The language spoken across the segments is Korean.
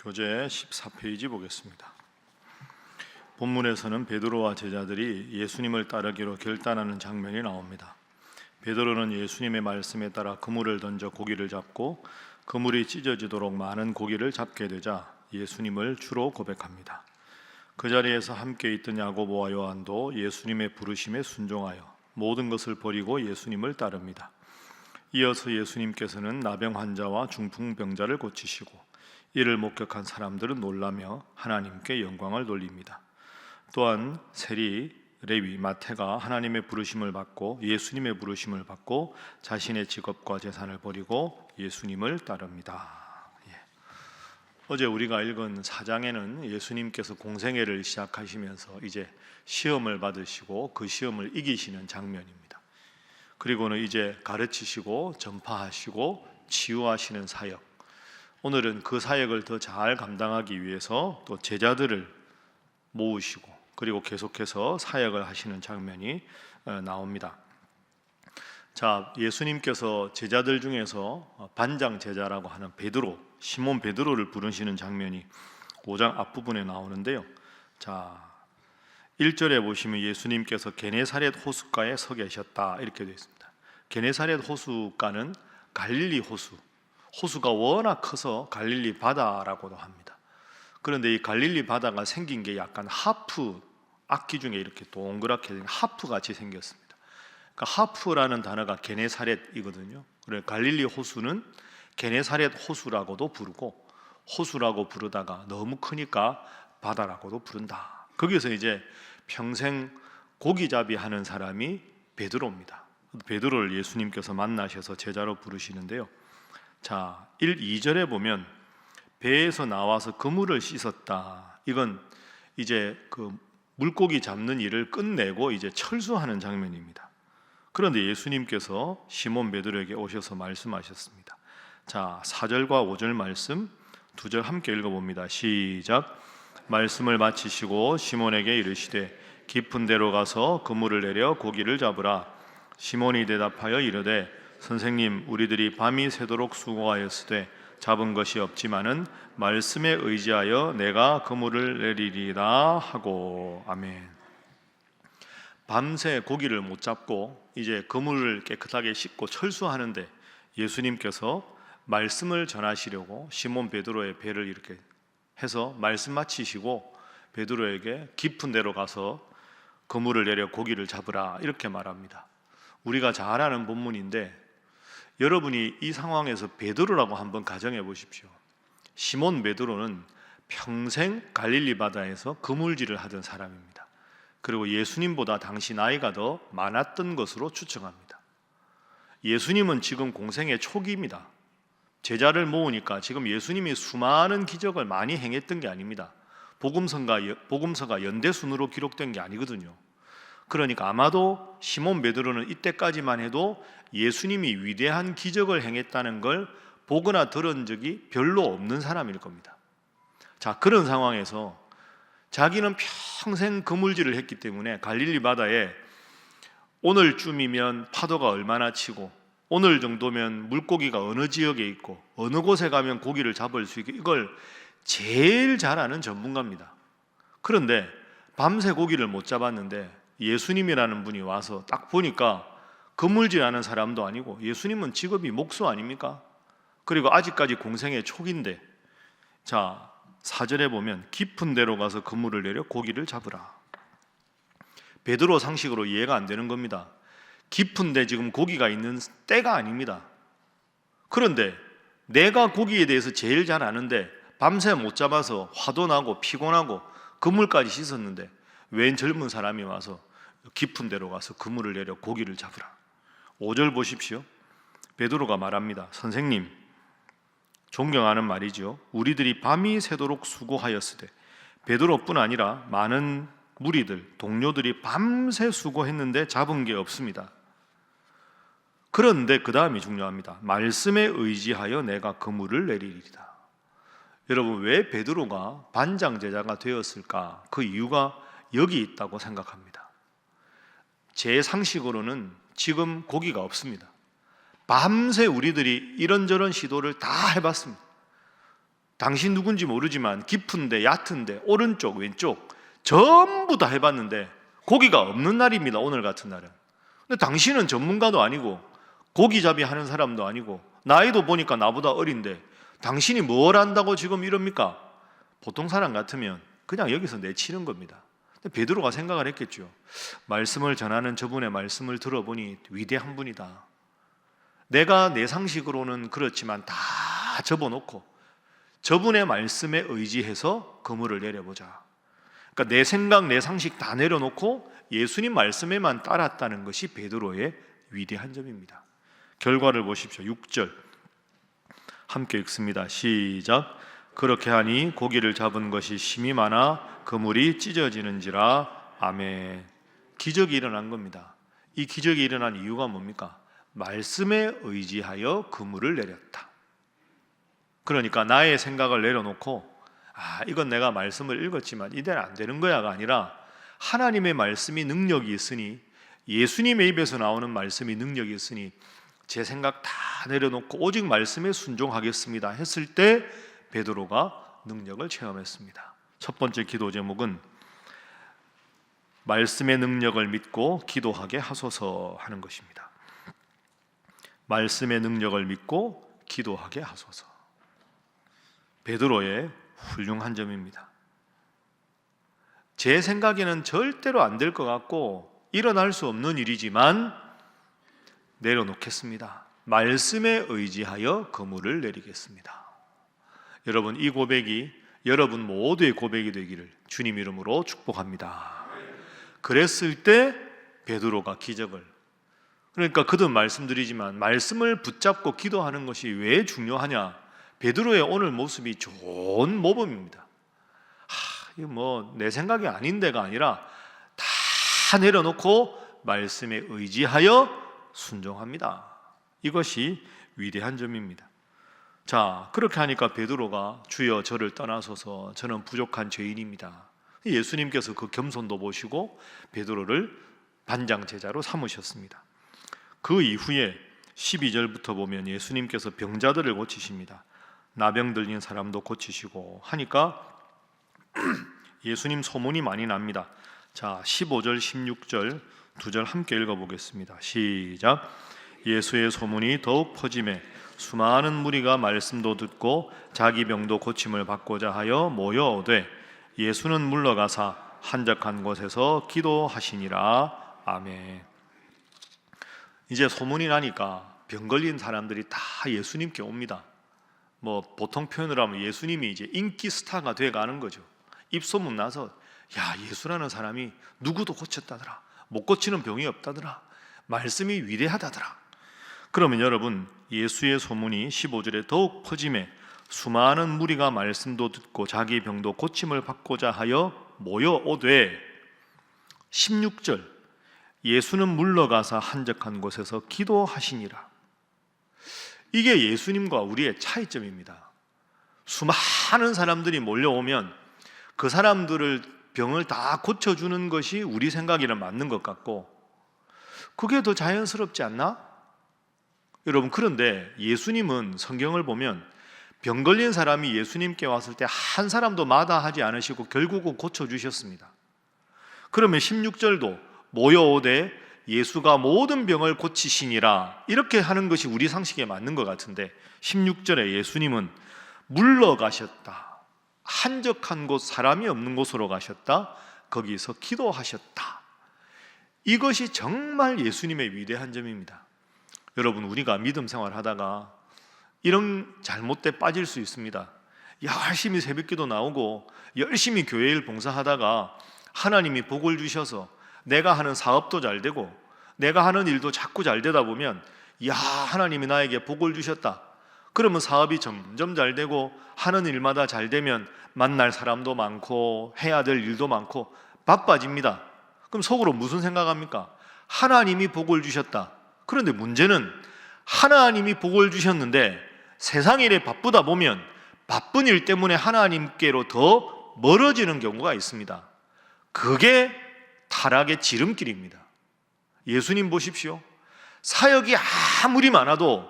교재 14페이지 보겠습니다. 본문에서는 베드로와 제자들이 예수님을 따르기로 결단하는 장면이 나옵니다. 베드로는 예수님의 말씀에 따라 그물을 던져 고기를 잡고 그물이 찢어지도록 많은 고기를 잡게 되자 예수님을 주로 고백합니다. 그 자리에서 함께 있던 야고보와 요한도 예수님의 부르심에 순종하여 모든 것을 버리고 예수님을 따릅니다. 이어서 예수님께서는 나병 환자와 중풍병자를 고치시고 이를 목격한 사람들은 놀라며 하나님께 영광을 돌립니다. 또한 세리, 레위, 마태가 하나님의 부르심을 받고 예수님의 부르심을 받고 자신의 직업과 재산을 버리고 예수님을 따릅니다. 어제 우리가 읽은 4장에는 예수님께서 공생애를 시작하시면서 이제 시험을 받으시고 그 시험을 이기시는 장면입니다. 그리고는 이제 가르치시고 전파하시고 치유하시는 사역, 오늘은 그 사역을 더 잘 감당하기 위해서 또 제자들을 모으시고 그리고 계속해서 사역을 하시는 장면이 나옵니다. 자, 예수님께서 제자들 중에서 반장 제자라고 하는 베드로, 시몬 베드로를 부르시는 장면이 5장 앞부분에 나오는데요. 자, 1절에 보시면 예수님께서 게네사렛 호숫가에 서 계셨다 이렇게 되어 있습니다. 게네사렛 호숫가는 갈릴리 호수, 호수가 워낙 커서 갈릴리 바다라고도 합니다. 그런데 이 갈릴리 바다가 생긴 게 약간 하프, 악기 중에 이렇게 동그랗게 된 하프 같이 생겼습니다. 그러니까 하프라는 단어가 게네사렛이거든요. 그래서 갈릴리 호수는 게네사렛 호수라고도 부르고 호수라고 부르다가 너무 크니까 바다라고도 부른다. 거기서 이제 평생 고기잡이 하는 사람이 베드로입니다. 베드로를 예수님께서 만나셔서 제자로 부르시는데요. 자, 2절에 보면 배에서 나와서 그물을 씻었다. 이건 이제 그 물고기 잡는 일을 끝내고 이제 철수하는 장면입니다. 그런데 예수님께서 시몬 베드로에게 오셔서 말씀하셨습니다. 자, 4절과 5절 말씀 2절 함께 읽어봅니다. 시작. 말씀을 마치시고 시몬에게 이르시되 깊은 데로 가서 그물을 내려 고기를 잡으라. 시몬이 대답하여 이르되 선생님, 우리들이 밤이 새도록 수고하였으되 잡은 것이 없지만은 말씀에 의지하여 내가 그물을 내리리라 하고. 아멘. 밤새 고기를 못 잡고 이제 그물을 깨끗하게 씻고 철수하는데 예수님께서 말씀을 전하시려고 시몬 베드로의 배를 이렇게 해서 말씀 마치시고 베드로에게 깊은 데로 가서 그물을 내려 고기를 잡으라 이렇게 말합니다. 우리가 잘 아는 본문인데 여러분이 이 상황에서 베드로라고 한번 가정해 보십시오. 시몬 베드로는 평생 갈릴리 바다에서 그물질을 하던 사람입니다. 그리고 예수님보다 당시 나이가 더 많았던 것으로 추정합니다. 예수님은 지금 공생의 초기입니다. 제자를 모으니까 지금 예수님이 수많은 기적을 많이 행했던 게 아닙니다. 복음서가 연대순으로 기록된 게 아니거든요. 그러니까 아마도 시몬 베드로는 이때까지만 해도 예수님이 위대한 기적을 행했다는 걸 보거나 들은 적이 별로 없는 사람일 겁니다. 자, 그런 상황에서 자기는 평생 그물질을 했기 때문에 갈릴리 바다에 오늘쯤이면 파도가 얼마나 치고 오늘 정도면 물고기가 어느 지역에 있고 어느 곳에 가면 고기를 잡을 수 있게 이걸 제일 잘 아는 전문가입니다. 그런데 밤새 고기를 못 잡았는데 예수님이라는 분이 와서 딱 보니까 그물질하는 사람도 아니고 예수님은 직업이 목수 아닙니까? 그리고 아직까지 공생의 초기인데, 자 4절에 보면 깊은 데로 가서 그물을 내려 고기를 잡으라. 베드로 상식으로 이해가 안 되는 겁니다. 깊은 데 지금 고기가 있는 때가 아닙니다. 그런데 내가 고기에 대해서 제일 잘 아는데 밤새 못 잡아서 화도 나고 피곤하고 그물까지 씻었는데 웬 젊은 사람이 와서 깊은 데로 가서 그물을 내려 고기를 잡으라. 5절 보십시오. 베드로가 말합니다. 선생님, 존경하는 말이죠. 우리들이 밤이 새도록 수고하였으되. 베드로뿐 아니라 많은 무리들, 동료들이 밤새 수고했는데 잡은 게 없습니다. 그런데 그 다음이 중요합니다. 말씀에 의지하여 내가 그물을 내리리이다. 여러분, 왜 베드로가 반장 제자가 되었을까? 그 이유가 여기 있다고 생각합니다. 제 상식으로는 지금 고기가 없습니다. 밤새 우리들이 이런저런 시도를 다 해봤습니다. 당신 누군지 모르지만 깊은데 얕은데 오른쪽 왼쪽 전부 다 해봤는데 고기가 없는 날입니다. 오늘 같은 날은. 근데 당신은 전문가도 아니고 고기잡이 하는 사람도 아니고 나이도 보니까 나보다 어린데 당신이 뭘 안다고 지금 이럽니까? 보통 사람 같으면 그냥 여기서 내치는 겁니다. 근데 베드로가 생각을 했겠죠. 말씀을 전하는 저분의 말씀을 들어보니 위대한 분이다. 내가 내 상식으로는 그렇지만 다 접어놓고 저분의 말씀에 의지해서 그물을 내려보자. 그러니까 내 생각, 내 상식 다 내려놓고 예수님 말씀에만 따랐다는 것이 베드로의 위대한 점입니다. 결과를 보십시오. 6절 함께 읽습니다. 시작. 그렇게 하니 고기를 잡은 것이 심히 많아 그물이 찢어지는지라. 아멘. 기적이 일어난 겁니다. 이 기적이 일어난 이유가 뭡니까? 말씀에 의지하여 그물을 내렸다. 그러니까 나의 생각을 내려놓고 이건 내가 말씀을 읽었지만 이대로 안 되는 거야가 아니라 하나님의 말씀이 능력이 있으니, 예수님의 입에서 나오는 말씀이 능력이 있으니 제 생각 다 내려놓고 오직 말씀에 순종하겠습니다 했을 때 베드로가 능력을 체험했습니다. 첫 번째 기도 제목은 말씀의 능력을 믿고 기도하게 하소서 하는 것입니다. 말씀의 능력을 믿고 기도하게 하소서. 베드로의 훌륭한 점입니다. 제 생각에는 절대로 안 될 것 같고 일어날 수 없는 일이지만 내려놓겠습니다. 말씀에 의지하여 그물을 내리겠습니다. 여러분, 이 고백이 여러분 모두의 고백이 되기를 주님 이름으로 축복합니다. 그랬을 때 베드로가 기적을, 그러니까 거듭 말씀드리지만 말씀을 붙잡고 기도하는 것이 왜 중요하냐? 베드로의 오늘 모습이 좋은 모범입니다. 이거 뭐 내 생각이 아닌데가 아니라 다 내려놓고 말씀에 의지하여 순종합니다. 이것이 위대한 점입니다. 자, 그렇게 하니까 베드로가 주여 저를 떠나소서 저는 부족한 죄인입니다. 예수님께서 그 겸손도 보시고 베드로를 반장 제자로 삼으셨습니다. 그 이후에 12절부터 보면 예수님께서 병자들을 고치십니다. 나병 들린 사람도 고치시고 하니까 예수님 소문이 많이 납니다. 자, 15절 16절 두 절 함께 읽어보겠습니다. 시작. 예수의 소문이 더욱 퍼지매 수많은 무리가 말씀도 듣고 자기 병도 고침을 받고자 하여 모여오되 예수는 물러가사 한적한 곳에서 기도하시니라. 아멘. 이제 소문이 나니까 병 걸린 사람들이 다 예수님께 옵니다. 뭐 보통 표현으로 하면 예수님이 이제 인기 스타가 돼가는 거죠. 입소문 나서 야, 예수라는 사람이 누구도 고쳤다더라, 못 고치는 병이 없다더라, 말씀이 위대하다더라. 그러면 여러분, 예수의 소문이 15절에 더욱 퍼짐에 수많은 무리가 말씀도 듣고 자기 병도 고침을 받고자 하여 모여오되 16절 예수는 물러가사 한적한 곳에서 기도하시니라. 이게 예수님과 우리의 차이점입니다. 수많은 사람들이 몰려오면 그 사람들을 병을 다 고쳐주는 것이 우리 생각에는 맞는 것 같고 그게 더 자연스럽지 않나? 여러분, 그런데 예수님은 성경을 보면 병 걸린 사람이 예수님께 왔을 때 한 사람도 마다하지 않으시고 결국은 고쳐주셨습니다. 그러면 16절도 모여오되 예수가 모든 병을 고치시니라 이렇게 하는 것이 우리 상식에 맞는 것 같은데 16절에 예수님은 물러가셨다, 한적한 곳, 사람이 없는 곳으로 가셨다, 거기서 기도하셨다. 이것이 정말 예수님의 위대한 점입니다. 여러분, 우리가 믿음 생활하다가 이런 잘못에 빠질 수 있습니다. 열심히 새벽기도 나오고 열심히 교회일 봉사하다가 하나님이 복을 주셔서 내가 하는 사업도 잘 되고 내가 하는 일도 자꾸 잘 되다 보면 야, 하나님이 나에게 복을 주셨다. 그러면 사업이 점점 잘 되고 하는 일마다 잘 되면 만날 사람도 많고 해야 될 일도 많고 바빠집니다. 그럼 속으로 무슨 생각합니까? 하나님이 복을 주셨다. 그런데 문제는 하나님이 복을 주셨는데 세상 일에 바쁘다 보면 바쁜 일 때문에 하나님께로 더 멀어지는 경우가 있습니다. 그게 타락의 지름길입니다. 예수님 보십시오. 사역이 아무리 많아도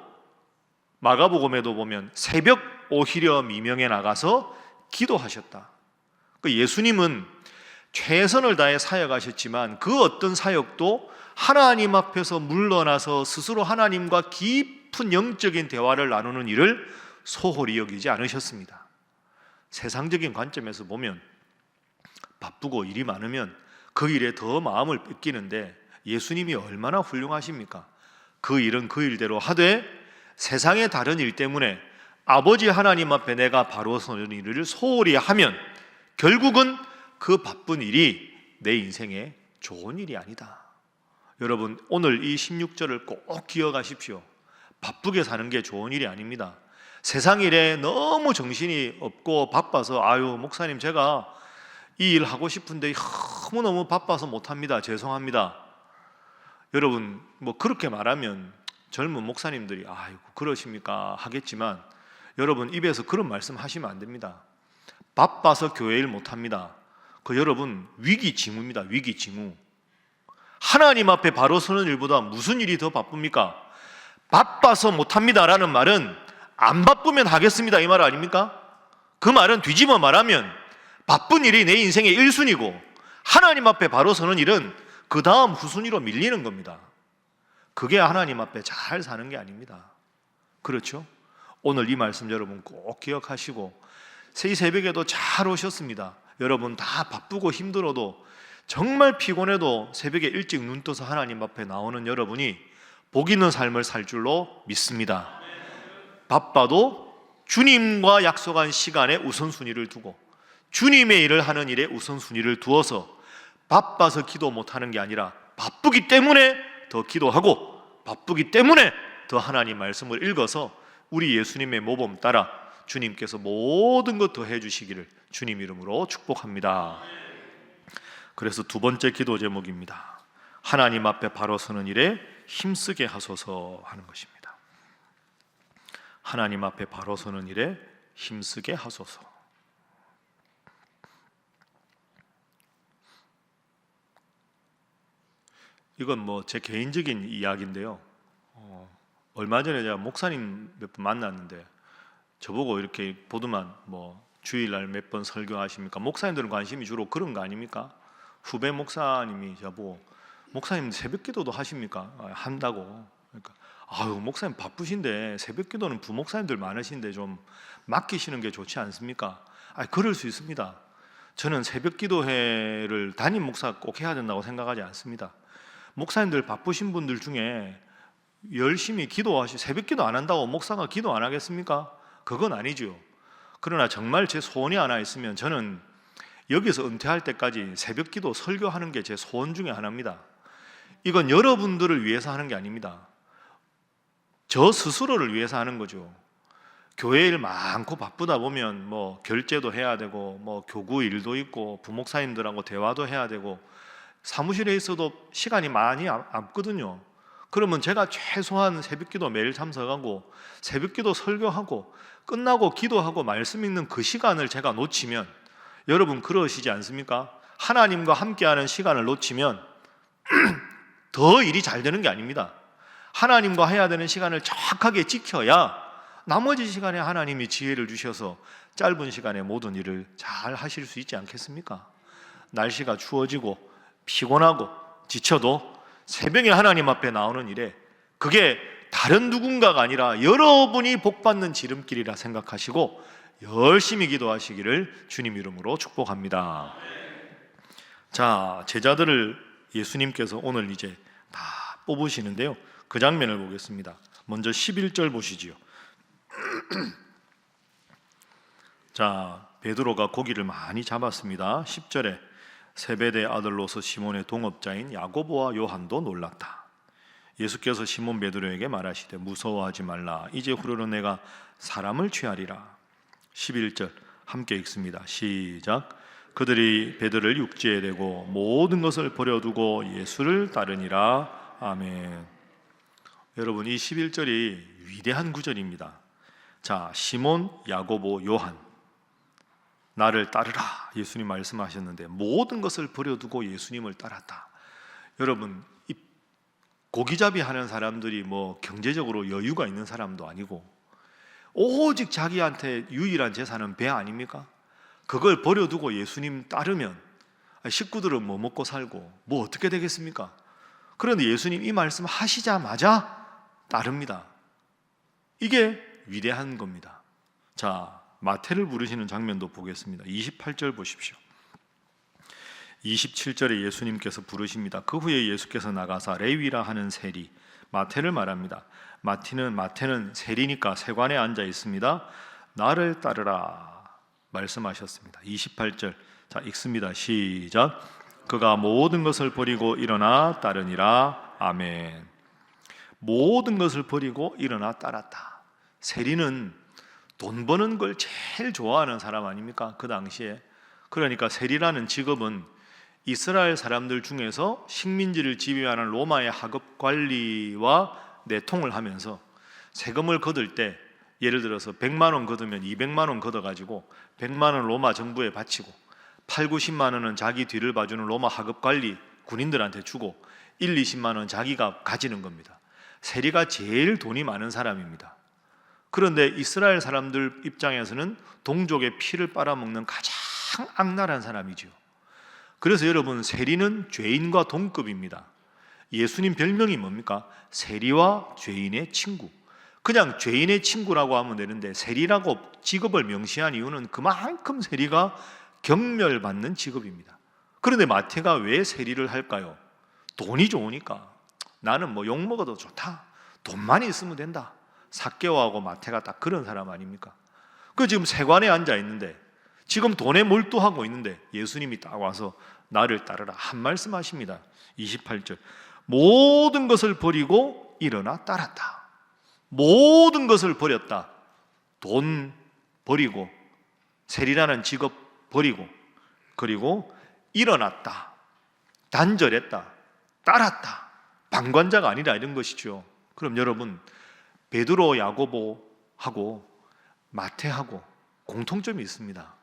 마가복음에도 보면 새벽 오히려 미명에 나가서 기도하셨다. 예수님은 최선을 다해 사역하셨지만 그 어떤 사역도 하나님 앞에서 물러나서 스스로 하나님과 깊은 영적인 대화를 나누는 일을 소홀히 여기지 않으셨습니다. 세상적인 관점에서 보면 바쁘고 일이 많으면 그 일에 더 마음을 뺏기는데 예수님이 얼마나 훌륭하십니까? 그 일은 그 일대로 하되 세상의 다른 일 때문에 아버지 하나님 앞에 내가 바로 서는 일을 소홀히 하면 결국은 그 바쁜 일이 내 인생에 좋은 일이 아니다. 여러분, 오늘 이 16절을 꼭 기억하십시오. 바쁘게 사는 게 좋은 일이 아닙니다. 세상 일에 너무 정신이 없고 바빠서 아유 목사님 제가 이 일 하고 싶은데 너무너무 바빠서 못합니다. 죄송합니다. 여러분, 뭐 그렇게 말하면 젊은 목사님들이 아이고 그러십니까 하겠지만 여러분 입에서 그런 말씀 하시면 안 됩니다. 바빠서 교회 일 못합니다. 그 여러분 위기징후입니다. 위기징후. 하나님 앞에 바로 서는 일보다 무슨 일이 더 바쁩니까? 바빠서 못합니다라는 말은 안 바쁘면 하겠습니다 이 말 아닙니까? 그 말은 뒤집어 말하면 바쁜 일이 내 인생의 1순위고 하나님 앞에 바로 서는 일은 그 다음 후순위로 밀리는 겁니다. 그게 하나님 앞에 잘 사는 게 아닙니다. 그렇죠? 오늘 이 말씀 여러분 꼭 기억하시고 이 새벽에도 잘 오셨습니다. 여러분 다 바쁘고 힘들어도 정말 피곤해도 새벽에 일찍 눈 떠서 하나님 앞에 나오는 여러분이 복 있는 삶을 살 줄로 믿습니다. 바빠도 주님과 약속한 시간에 우선순위를 두고 주님의 일을 하는 일에 우선순위를 두어서 바빠서 기도 못하는 게 아니라 바쁘기 때문에 더 기도하고 바쁘기 때문에 더 하나님 말씀을 읽어서 우리 예수님의 모범 따라 주님께서 모든 것 더 해주시기를 주님 이름으로 축복합니다. 그래서 두 번째 기도 제목입니다. 하나님 앞에 바로 서는 일에 힘쓰게 하소서 하는 것입니다. 하나님 앞에 바로 서는 일에 힘쓰게 하소서. 이건 뭐 제 개인적인 이야기인데요. 얼마 전에 제가 목사님 몇 분 만났는데 저보고 이렇게 보더만 뭐 주일날 몇 번 설교하십니까? 목사님들은 관심이 주로 그런 거 아닙니까? 후배 목사님이 저보고 목사님 새벽기도도 하십니까? 한다고. 그러니까 아유 목사님 바쁘신데 새벽기도는 부목사님들 많으신데 좀 맡기시는 게 좋지 않습니까? 그럴 수 있습니다. 저는 새벽기도회를 담임 목사 꼭 해야 된다고 생각하지 않습니다. 목사님들 바쁘신 분들 중에 열심히 새벽기도 안 한다고 목사가 기도 안 하겠습니까? 그건 아니죠. 그러나 정말 제 소원이 하나 있으면 저는 여기서 은퇴할 때까지 새벽기도 설교하는 게 제 소원 중에 하나입니다. 이건 여러분들을 위해서 하는 게 아닙니다. 저 스스로를 위해서 하는 거죠. 교회 일 많고 바쁘다 보면 뭐 결제도 해야 되고 뭐 교구 일도 있고 부목사님들하고 대화도 해야 되고 사무실에 있어도 시간이 많이 남거든요. 그러면 제가 최소한 새벽기도 매일 참석하고 새벽기도 설교하고 끝나고 기도하고 말씀 읽는 그 시간을 제가 놓치면 여러분 그러시지 않습니까? 하나님과 함께하는 시간을 놓치면 더 일이 잘 되는 게 아닙니다. 하나님과 해야 되는 시간을 정확하게 지켜야 나머지 시간에 하나님이 지혜를 주셔서 짧은 시간에 모든 일을 잘 하실 수 있지 않겠습니까? 날씨가 추워지고 피곤하고 지쳐도 새벽에 하나님 앞에 나오는 일에 그게 다른 누군가가 아니라 여러분이 복받는 지름길이라 생각하시고 열심히 기도하시기를 주님 이름으로 축복합니다. 자, 제자들을 예수님께서 오늘 이제 다 뽑으시는데요. 그 장면을 보겠습니다. 먼저 11절 보시지요. 자, 베드로가 고기를 많이 잡았습니다. 10절에 세베대 아들로서 시몬의 동업자인 야고보와 요한도 놀랐다. 예수께서 시몬 베드로에게 말하시되 무서워하지 말라. 이제 후로는 내가 사람을 취하리라. 11절 함께 읽습니다. 시작. 그들이 베드로를 육지에 대고 모든 것을 버려두고 예수를 따르니라. 아멘. 여러분 이 11절이 위대한 구절입니다. 자, 시몬, 야고보, 요한 나를 따르라 예수님 말씀하셨는데 모든 것을 버려두고 예수님을 따랐다. 여러분 이 고기잡이 하는 사람들이 뭐 경제적으로 여유가 있는 사람도 아니고 오직 자기한테 유일한 재산은 배 아닙니까? 그걸 버려두고 예수님 따르면 식구들은 뭐 먹고 살고 뭐 어떻게 되겠습니까? 그런데 예수님 이 말씀 하시자마자 따릅니다. 이게 위대한 겁니다. 자, 마태를 부르시는 장면도 보겠습니다. 28절 보십시오. 27절에 예수님께서 부르십니다. 그 후에 예수께서 나가사 레위라 하는 세리, 마태를 말합니다. 마태는 세리니까 세관에 앉아 있습니다. 나를 따르라 말씀하셨습니다. 28절, 자 읽습니다. 시작. 그가 모든 것을 버리고 일어나 따르니라. 아멘. 모든 것을 버리고 일어나 따랐다. 세리는 돈 버는 걸 제일 좋아하는 사람 아닙니까? 그 당시에. 그러니까 세리라는 직업은 이스라엘 사람들 중에서 식민지를 지배하는 로마의 하급 관리와 내통을 하면서 세금을 거둘 때 예를 들어서 100만 원 거두면 200만 원 걷어가지고 100만 원 로마 정부에 바치고 8, 90만 원은 자기 뒤를 봐주는 로마 하급 관리 군인들한테 주고 1, 20만 원 자기가 가지는 겁니다. 세리가 제일 돈이 많은 사람입니다. 그런데 이스라엘 사람들 입장에서는 동족의 피를 빨아먹는 가장 악랄한 사람이죠. 그래서 여러분, 세리는 죄인과 동급입니다. 예수님 별명이 뭡니까? 세리와 죄인의 친구. 그냥 죄인의 친구라고 하면 되는데 세리라고 직업을 명시한 이유는 그만큼 세리가 경멸받는 직업입니다. 그런데 마태가 왜 세리를 할까요? 돈이 좋으니까. 나는 뭐 욕먹어도 좋다, 돈만 있으면 된다. 삭개오하고 마태가 딱 그런 사람 아닙니까? 그 지금 세관에 앉아 있는데 지금 돈에 몰두하고 있는데 예수님이 딱 와서 나를 따르라 한 말씀 하십니다. 28절, 모든 것을 버리고 일어나 따랐다. 모든 것을 버렸다. 돈 버리고 세리라는 직업 버리고 그리고 일어났다, 단절했다, 따랐다. 방관자가 아니라 이런 것이죠. 그럼 여러분, 베드로, 야고보하고 마태하고 공통점이 있습니다.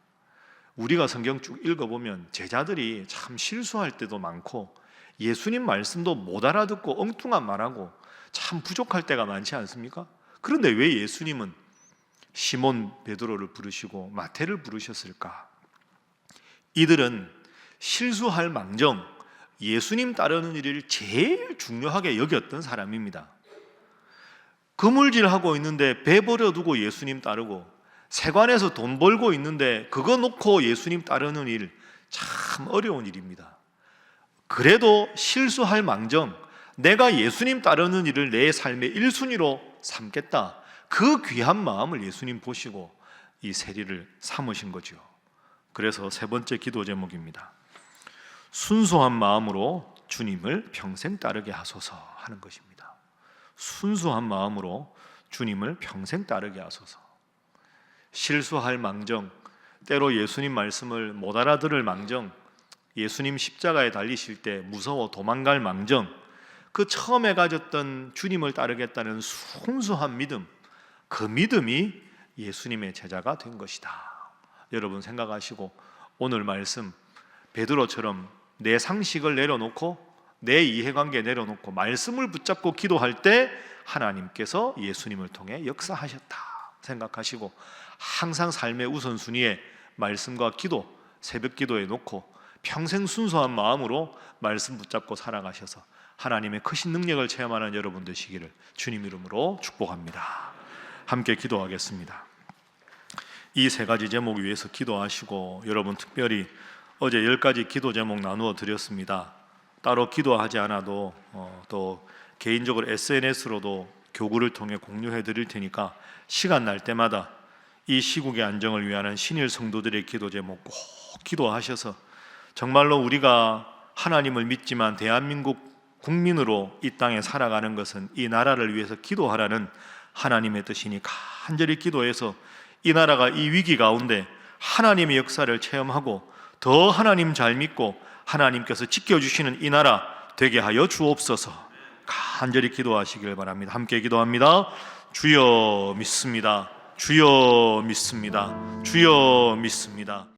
우리가 성경 쭉 읽어보면 제자들이 참 실수할 때도 많고 예수님 말씀도 못 알아듣고 엉뚱한 말하고 참 부족할 때가 많지 않습니까? 그런데 왜 예수님은 시몬 베드로를 부르시고 마태를 부르셨을까? 이들은 실수할 망정 예수님 따르는 일을 제일 중요하게 여겼던 사람입니다. 그물질하고 있는데 배 버려두고 예수님 따르고 세관에서 돈 벌고 있는데 그거 놓고 예수님 따르는 일 참 어려운 일입니다. 그래도 실수할 망정 내가 예수님 따르는 일을 내 삶의 1순위로 삼겠다, 그 귀한 마음을 예수님 보시고 이 세리를 삼으신 거죠. 그래서 세 번째 기도 제목입니다. 순수한 마음으로 주님을 평생 따르게 하소서 하는 것입니다. 순수한 마음으로 주님을 평생 따르게 하소서. 실수할 망정, 때로 예수님 말씀을 못 알아들을 망정, 예수님 십자가에 달리실 때 무서워 도망갈 망정, 그 처음에 가졌던 주님을 따르겠다는 순수한 믿음, 그 믿음이 예수님의 제자가 된 것이다. 여러분 생각하시고 오늘 말씀 베드로처럼 내 상식을 내려놓고 내 이해관계 내려놓고 말씀을 붙잡고 기도할 때 하나님께서 예수님을 통해 역사하셨다 생각하시고 항상 삶의 우선순위에 말씀과 기도, 새벽 기도에 놓고 평생 순수한 마음으로 말씀 붙잡고 살아가셔서 하나님의 크신 능력을 체험하는 여러분 되시기를 주님 이름으로 축복합니다. 함께 기도하겠습니다. 이 세 가지 제목 위해서 기도하시고 여러분 특별히 어제 10가지 기도 제목 나누어 드렸습니다. 따로 기도하지 않아도 또 개인적으로 SNS로도 교구를 통해 공유해 드릴 테니까 시간 날 때마다 이 시국의 안정을 위하는 신일 성도들의 기도 제목 꼭 기도하셔서 정말로 우리가 하나님을 믿지만 대한민국 국민으로 이 땅에 살아가는 것은 이 나라를 위해서 기도하라는 하나님의 뜻이니 간절히 기도해서 이 나라가 이 위기 가운데 하나님의 역사를 체험하고 더 하나님 잘 믿고 하나님께서 지켜주시는 이 나라 되게 하여 주옵소서. 간절히 기도하시길 바랍니다. 함께 기도합니다. 주여 믿습니다. 주여 믿습니다. 주여 믿습니다.